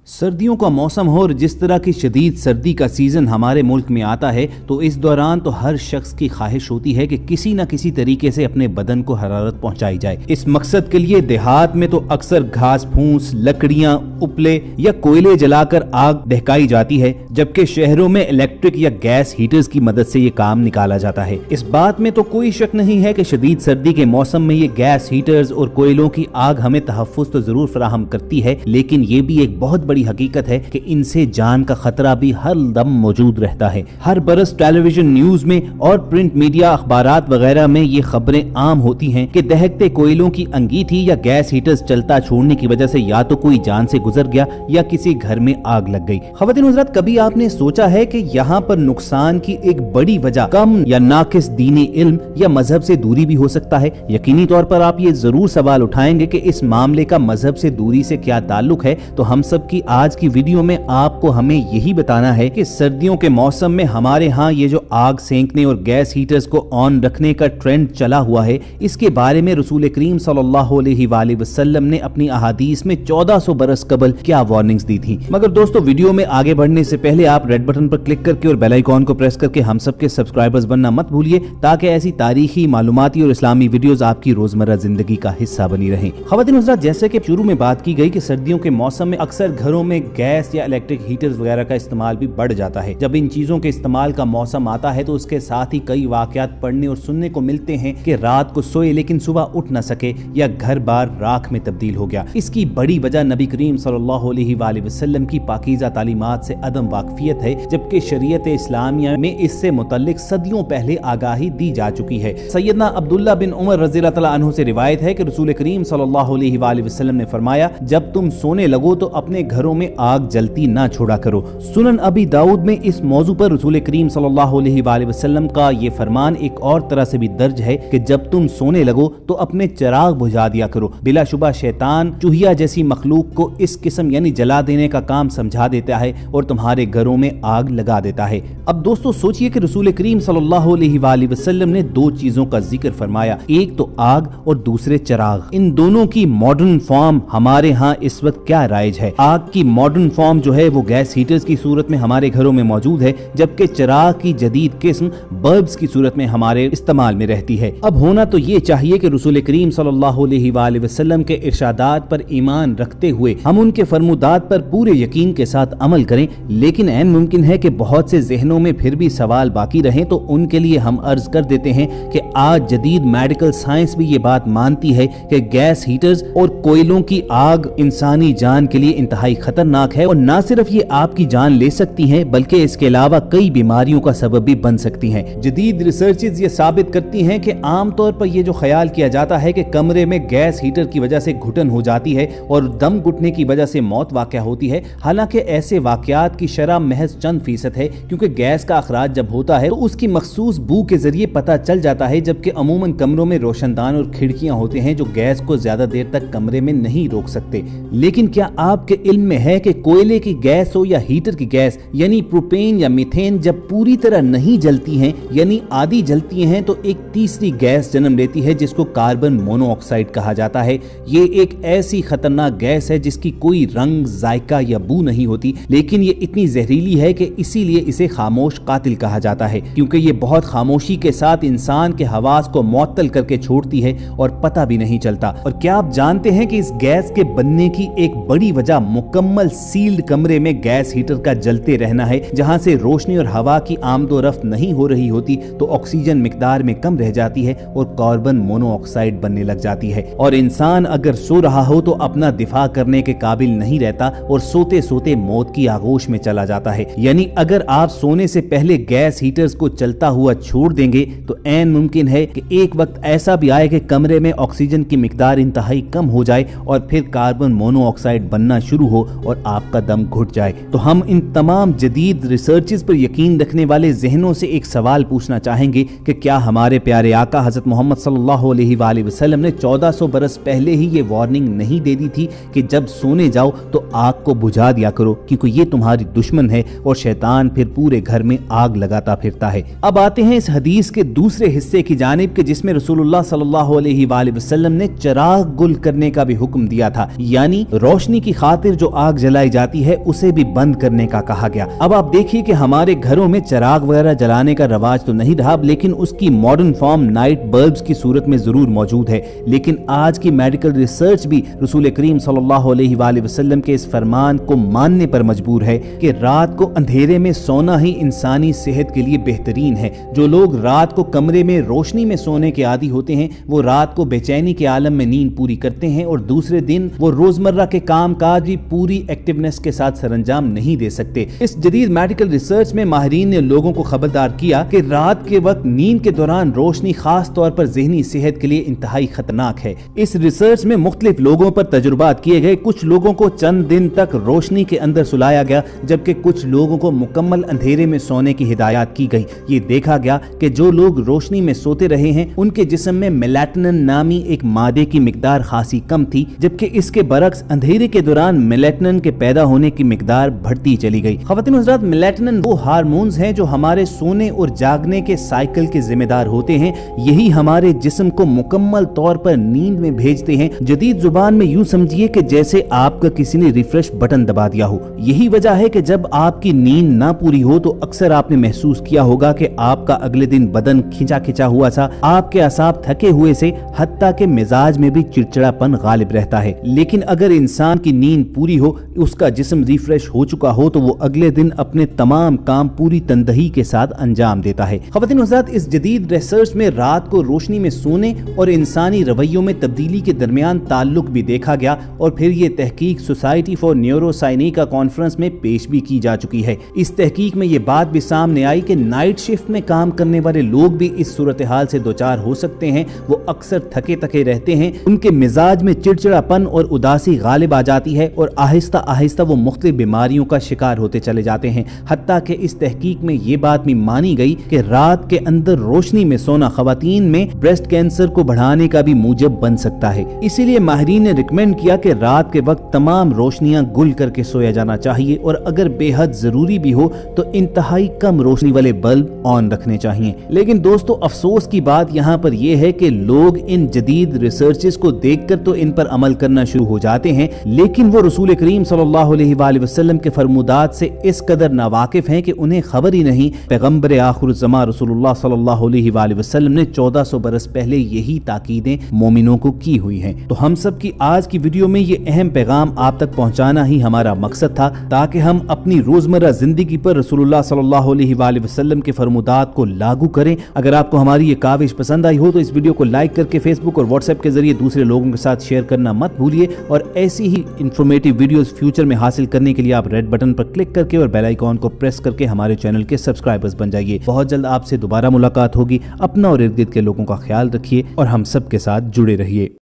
सर्दियों का मौसम हो और जिस तरह की शदीद सर्दी का सीजन हमारे मुल्क में आता है तो इस दौरान तो हर शख्स की ख्वाहिश होती है कि किसी न किसी तरीके से अपने बदन को हरारत पहुंचाई जाए। इस मकसद के लिए देहात में तो अक्सर घास फूस, लकड़ियां, उपले या कोयले जलाकर आग दहकाई जाती है, जबकि शहरों में इलेक्ट्रिक या गैस हीटर्स की मदद से ये काम निकाला जाता है। इस बात में तो कोई शक नहीं है कि शदीद सर्दी के मौसम में ये गैस हीटर्स और कोयलों की आग हमें तहफ्फुज़ तो जरूर फराहम करती है, लेकिन ये भी एक बहुत बड़ी हकीकत है कि इनसे जान का खतरा भी हर दम मौजूद रहता है। हर बरस टेलीविजन न्यूज में और प्रिंट मीडिया अखबारात वगैरह में ये खबरें आम होती हैं कि दहकते कोयलों की अंगीठी या गैस हीटर्स चलता छोड़ने की वजह से या तो कोई जान से गुजर गया या किसी घर में आग लग गई। ख़वातीन हज़रात, कभी आपने सोचा है कि यहाँ पर नुकसान की एक बड़ी वजह कम या नाकिस दीनी इल्म या मजहब से दूरी भी हो सकता है? यकीनी तौर पर आप ये जरूर सवाल उठाएंगे कि इस मामले का मजहब से दूरी से क्या ताल्लुक है। तो हम सब की आज की वीडियो में आपको हमें यही बताना है कि सर्दियों के मौसम में हमारे यहाँ ये जो आग सेंकने और गैस हीटर्स को ऑन रखने का ट्रेंड चला हुआ है, इसके बारे में रसूल करीम सल्लल्लाहु अलैहि वसल्लम ने अपनी अहादीस में 1400 बरस कबल क्या वार्निंग्स दी थी। मगर दोस्तों, वीडियो में आगे बढ़ने से पहले आप रेड बटन पर क्लिक करके और बेल आइकॉन को प्रेस करके हम सब के सब्सक्राइबर्स बनना मत भूलिए, ताकि ऐसी तारीखी, मालूमाती और इस्लामी वीडियोस आपकी रोजमर्रा जिंदगी का हिस्सा बनी रहें। ख़वातीन हज़रात, जैसे कि शुरू में बात की गई कि सर्दियों के मौसम में अक्सर घरों में गैस या इलेक्ट्रिक हीटर्स वगैरह का इस्तेमाल भी बढ़ जाता है। जब इन चीजों के इस्तेमाल का मौसम आता है तो उसके साथ ही कई वाकयात पढ़ने और सुनने को मिलते हैं कि रात को सोए लेकिन सुबह उठ न सके या घर बार राख में तब्दील हो गया। इसकी बड़ी वजह नबी करीम सल्लल्लाहु अलैहि वसल्लम की पाकीज़ा तालीमात से अदम वाकफियत है, जबकि शरीयत इस्लामिया में इससे मुतल्लिक सदियों पहले आगाही दी जा चुकी है। सैयदना अब्दुल्ला बिन उमर रज़ियल्लाहु तआला अन्हु से रिवायत है कि रसूल करीम सल्लल्लाहु अलैहि वसल्लम ने फरमाया, जब तुम सोने लगो तो अपने घरों में आग जलती ना छोड़ा करो। सुनन अबी दाऊद में इस मौजू पर रसूल करीम सल्लल्लाहु अलैहि वसल्लम का ये फरमान एक और तरह से भी दर्ज है कि जब तुम सोने लगो तो अपने चिराग बुझा दिया करो। बिलाशुबा शैतान चूहिया जैसी मखलूक को इस किस्म यानी जला देने का काम समझा देता है और तुम्हारे घरों में आग लगा देता है। अब दोस्तों सोचिए कि रसूल करीम सल्लल्लाहु अलैहि वसल्लम ने दो चीजों का जिक्र फरमाया, एक तो आग और दूसरे चिराग। इन दोनों की मॉडर्न फॉर्म हमारे यहाँ इस वक्त क्या राइज है? आग की मॉडर्न फॉर्म जो है वो गैस हीटर्स की सूरत में हमारे घरों में मौजूद है, जबकि चिराग की जदीद किस्म बल्ब्स की सूरत में हमारे इस्तेमाल में रहती है। अब होना तो ये चाहिए कि रसूल करीम सल्लल्लाहु अलैहि वसल्लम के इरशादात पर ईमान रखते हुए हम उनके फरमुदात पर पूरे यकीन के साथ अमल करें, लेकिन ऐन मुमकिन है कि बहुत से जहनों में फिर भी सवाल बाकी रहें, तो उनके लिए हम अर्ज कर देते हैं कि आज जदीद मेडिकल साइंस भी ये बात मानती है कि गैस हीटर्स और कोयलों की आग इंसानी जान के लिए इंतहाई खतरनाक है और न सिर्फ ये आपकी जान ले सकती हैं बल्कि इसके अलावा कई बीमारियों का सबब भी बन सकती हैं। जदीद रिसर्चेस ये साबित करती हैं कि आमतौर पर ये जो ख्याल किया जाता है कि कमरे में गैस हीटर की वजह से घुटन हो जाती है और दम घुटने की वजह से मौत वाक़या होती है, हालांकि ऐसे वाकयात की शरह महज चंद फीसद है, क्योंकि गैस का अखराज जब होता है तो उसकी मखसूस बू के जरिए पता चल जाता है, जबकि अमूमन कमरों में रोशनदान और खिड़कियां होते हैं जो गैस को ज्यादा देर तक कमरे में नहीं रोक सकते। लेकिन क्या आपके इल्म में है कि कोयले की गैस हो या हीटर की गैस यानी प्रोपेन या मीथेन जब पूरी तरह नहीं जलती हैं यानी आधी जलती हैं तो एक तीसरी गैस जन्म लेती है जिसको कार्बन मोनोऑक्साइड कहा जाता है। ये एक ऐसी खतरनाक गैस है जिसकी कोई रंग, जायका या बू नहीं होती, लेकिन ये इतनी जहरीली है कि इसीलिए इसे खामोश कातिल कहा जाता है, क्योंकि ये बहुत खामोशी के साथ इंसान के हवास को मुअत्तल करके छोड़ती है और पता भी नहीं चलता। और क्या आप जानते हैं कि इस गैस के बनने की एक बड़ी वजह मुकम्मल सील्ड कमरे में गैस हीटर का जलते रहना है, जहां से रोशनी और हवा की आमदो रफ्त नहीं हो रही होती तो ऑक्सीजन मिकदार में कम रह जाती है और कार्बन मोनोऑक्साइड बनने लग जाती है, और इंसान अगर सो रहा हो तो अपना दिफा करने के काबिल नहीं रहता और सोते सोते मौत की आगोश में चला जाता है। यानी अगर आप सोने से पहले गैस हीटर्स को चलता हुआ छोड़ देंगे तो ऐन मुमकिन है कि एक वक्त ऐसा भी आए कि कमरे में ऑक्सीजन की मिकदार इंतहाई कम हो जाए और फिर कार्बन मोनोऑक्साइड बनना शुरू हो और आपका दम घुट जाए। तो हम इन तमाम जदीद रिसर्चेस पर यकीन रखने वाले जहनों से एक सवाल पूछना चाहेंगे कि क्या हमारे प्यारे आका हजरत मोहम्मद सल्लल्लाहु अलैहि वसल्लम ने 1400 बरस पहले ही ये वार्निंग नहीं दे दी थी कि जब सोने जाओ तो आग को बुझा दिया करो, क्योंकि ये तुम्हारी दुश्मन है और शैतान फिर पूरे घर में आग लगाता फिरता है। अब आते हैं इस हदीस के दूसरे हिस्से की जानिब के जिसमें रसूलुल्लाह सल्लल्लाहु अलैहि वसल्लम ने चिराग गुल करने का भी हुक्म दिया था, यानी रोशनी की खातिर जो आग जलाई जाती है उसे भी बंद करने का कहा गया। अब आप देखिए कि हमारे घरों में चिराग वगैरह जलाने का रवाज तो नहीं रहा, लेकिन उसकी मॉडर्न फॉर्म नाइट बल्ब्स की सूरत में जरूर मौजूद है। लेकिन आज की मेडिकल रिसर्च भी रसूल करीम सल्लल्लाहु अलैहि वसल्लम के इस फरमान को मानने पर मजबूर है कि रात को अंधेरे में सोना ही इंसानी सेहत के लिए बेहतरीन है। जो लोग रात को कमरे में रोशनी में सोने के आदी होते हैं वो रात को बेचैनी के आलम में नींद पूरी करते हैं और दूसरे दिन वो रोजमर्रा के काम काज भी पूरी एक्टिवनेस के साथ सरंजाम नहीं दे सकते। इस जदीद मेडिकल रिसर्च में माहिरीन ने लोगों को खबरदार किया कि रात के वक्त नींद के दौरान रोशनी खास तौर पर ज़हनी सेहत के लिए इंतहाई खतरनाक है। इस रिसर्च में मुख्तलिफ लोगों पर तजुर्बात किए गए। कुछ लोगों को चंद दिन तक रोशनी के अंदर सुलाया गया, जबकि कुछ लोगों को मुकम्मल अंधेरे में सोने की हिदायत की गई। ये देखा गया कि जो लोग रोशनी में सोते रहे हैं उनके जिस्म में मेलाटोनिन नामी एक मादे की मिकदार खासी कम थी, जबकि इसके बरक्स अंधेरे के दौरान मेलाटोनिन के पैदा होने की मिकदार बढ़ती चली गई। ख़वातीन हज़रात, मेलाटोनिन वो हार्मोन्स हैं जो हमारे सोने और जागने के साइकिल के जिम्मेदार होते हैं। यही हमारे जिस्म को मुकम्मल तौर पर नींद में भेजते हैं। जदीद जुबान में यूं समझिए कि जैसे आपका किसी ने रिफ्रेश बटन दबा दिया हो। यही वजह है कि जब आपकी नींद ना पूरी हो तो अक्सर आपने महसूस किया होगा कि आपका अगले दिन बदन खिंचा खिंचा हुआ सा, आपके असाब थके हुए से, हत्ता के मिजाज में भी चिड़चिड़ापन गालिब रहता है। लेकिन अगर इंसान की नींद पूरी हो, उसका जिस्म रिफ्रेश हो चुका हो, तो वो अगले दिन अपने तमाम काम पूरी तंदही के साथ अंजाम देता है। ख़वातीन हज़रात, इस जदीद रिसर्च में रात को रोशनी में सोने और इंसानी रवैयों में तब्दीली के दरमियान ताल्लुक भी देखा गया और फिर ये तहकीक सोसाइटी फॉर न्यूरोसाइनी का कॉन्फ्रेंस में पेश भी की जा चुकी है। इस तहकीक में ये बात भी सामने आई कि नाइट शिफ्ट में काम करने वाले लोग भी इस सूरत हाल से दो चार हो सकते हैं। वो अक्सर थके थके रहते हैं, उनके मिजाज में चिड़चिड़ापन और उदासी गालिब आ जाती है और आहिस्ता आहिस्ता वो मुख्तलिफ बीमारियों का शिकार होते चले जाते हैं। हत्ता कि इस तहकीक में ये बात भी मानी गई कि रात के अंदर रोशनी में सोना खवातीन में ब्रेस्ट कैंसर को बढ़ाने का भी मूजब बन सकता है। इसीलिए माहिरीन ने रिकमेंड किया कि रात के वक्त तमाम रोशनियां गुल करके सोया जाना चाहिए और अगर बेहद जरूरी भी हो तो इंतहाई कम रोशनी वाले बल्ब ऑन रखने चाहिए। लेकिन दोस्तों, अफसोस की बात यहाँ पर यह है कि लोग इन जदीद रिसर्चेस को देखकर तो इन पर अमल करना शुरू हो जाते हैं, लेकिन वो रसूल करीम सल्लल्लाहु अलैहि वसल्लम के फरमुदात से इस कदर नावाकिफ हैं कि उन्हें खबर ही नहीं। पैगंबर आखिरुज़्ज़मान रसूलुल्लाह सल्लल्लाहु अलैहि वसल्लम ने 1400 बरस पहले यही ताकीदें मोमिनों को की हुई हैं। तो हम सब की आज की वीडियो में ये अहम पैगाम आप तक पहुंचाना ही हमारा मकसद था, ताकि हम अपनी रोजमर्रा जिंदगी पर रसूलुल्लाह सल्लल्लाहु अलैहि वसल्लम के फरमुदात को लागू करें। अगर आपको हमारी ये काविश पसंद आई हो तो इस वीडियो को लाइक करके फेसबुक और व्हाट्सएप के जरिए दूसरे लोगों के साथ शेयर करना मत भूलिए। और ऐसी ही इंफॉर्मेटिव वीडियोस फ्यूचर में हासिल करने के लिए आप रेड बटन पर क्लिक करके और बेल आइकॉन को प्रेस करके हमारे चैनल के सब्सक्राइबर्स बन जाइए। बहुत जल्द आपसे दोबारा मुलाकात होगी। अपना और इर्द गिर्द के लोगों का ख्याल रखिए और हम सब के साथ जुड़े रहिए।